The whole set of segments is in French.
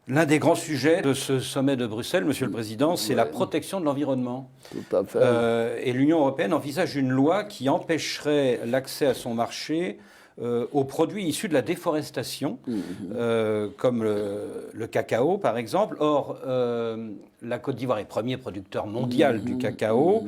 L'un des grands sujets de ce sommet de Bruxelles, Monsieur le Président, c'est la protection de l'environnement. Tout à fait. Et l'Union européenne envisage une loi qui empêcherait l'accès à son marché aux produits issus de la déforestation, comme le cacao par exemple. Or, la Côte d'Ivoire est premier producteur mondial du cacao,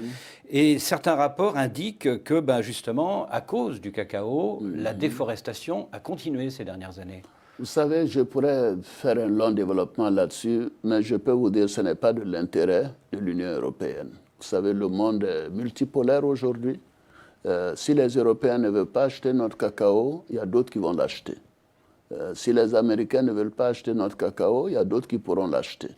et certains rapports indiquent que justement, à cause du cacao, la déforestation a continué ces dernières années. Vous savez, je pourrais faire un long développement là-dessus, mais je peux vous dire que ce n'est pas de l'intérêt de l'Union européenne. Vous savez, le monde est multipolaire aujourd'hui. Si les Européens ne veulent pas acheter notre cacao, il y a d'autres qui vont l'acheter. Si les Américains ne veulent pas acheter notre cacao, il y a d'autres qui pourront l'acheter.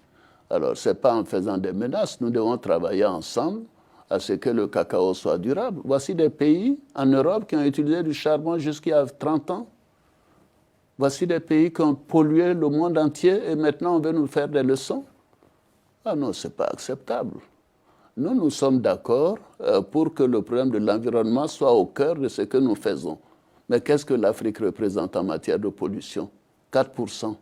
Alors, ce n'est pas en faisant des menaces. Nous devons travailler ensemble à ce que le cacao soit durable. Voici des pays en Europe qui ont utilisé du charbon jusqu'il y a 30 ans. Voici des pays qui ont pollué le monde entier et maintenant on veut nous faire des leçons. Ah non, ce n'est pas acceptable. Nous sommes d'accord pour que le problème de l'environnement soit au cœur de ce que nous faisons. Mais qu'est-ce que l'Afrique représente en matière de pollution? 4%.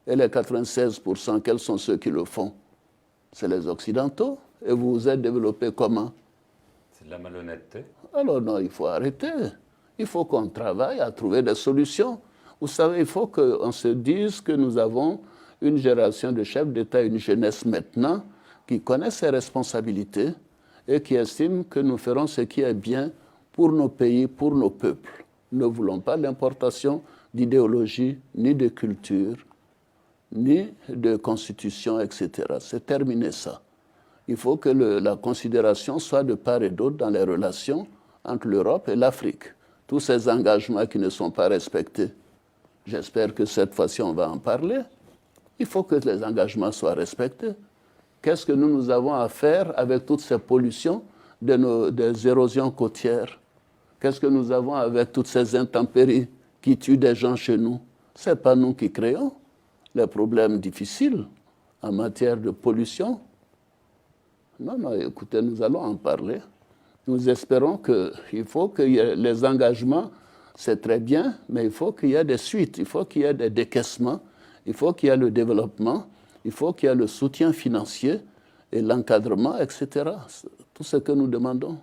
Et les 96%, quels sont ceux qui le font? C'est les Occidentaux. Et vous vous êtes développés comment? C'est de la malhonnêteté. Alors non, il faut arrêter. Il faut qu'on travaille à trouver des solutions. Vous savez, il faut qu'on se dise que nous avons une génération de chefs d'État, une jeunesse maintenant, qui connaît ses responsabilités et qui estime que nous ferons ce qui est bien pour nos pays, pour nos peuples. Nous ne voulons pas l'importation d'idéologie, ni de culture, ni de constitution, etc. C'est terminé ça. Il faut que la considération soit de part et d'autre dans les relations entre l'Europe et l'Afrique. Tous ces engagements qui ne sont pas respectés, j'espère que cette fois-ci on va en parler. Il faut que les engagements soient respectés. Qu'est-ce que nous avons à faire avec toutes ces pollutions des érosions côtières? Qu'est-ce que nous avons avec toutes ces intempéries qui tuent des gens chez nous? Ce n'est pas nous qui créons les problèmes difficiles en matière de pollution. Non, écoutez, nous allons en parler. Nous espérons qu'il faut que les engagements, c'est très bien, mais il faut qu'il y ait des suites, il faut qu'il y ait des décaissements, il faut qu'il y ait le développement, il faut qu'il y ait le soutien financier et l'encadrement, etc. Tout ce que nous demandons.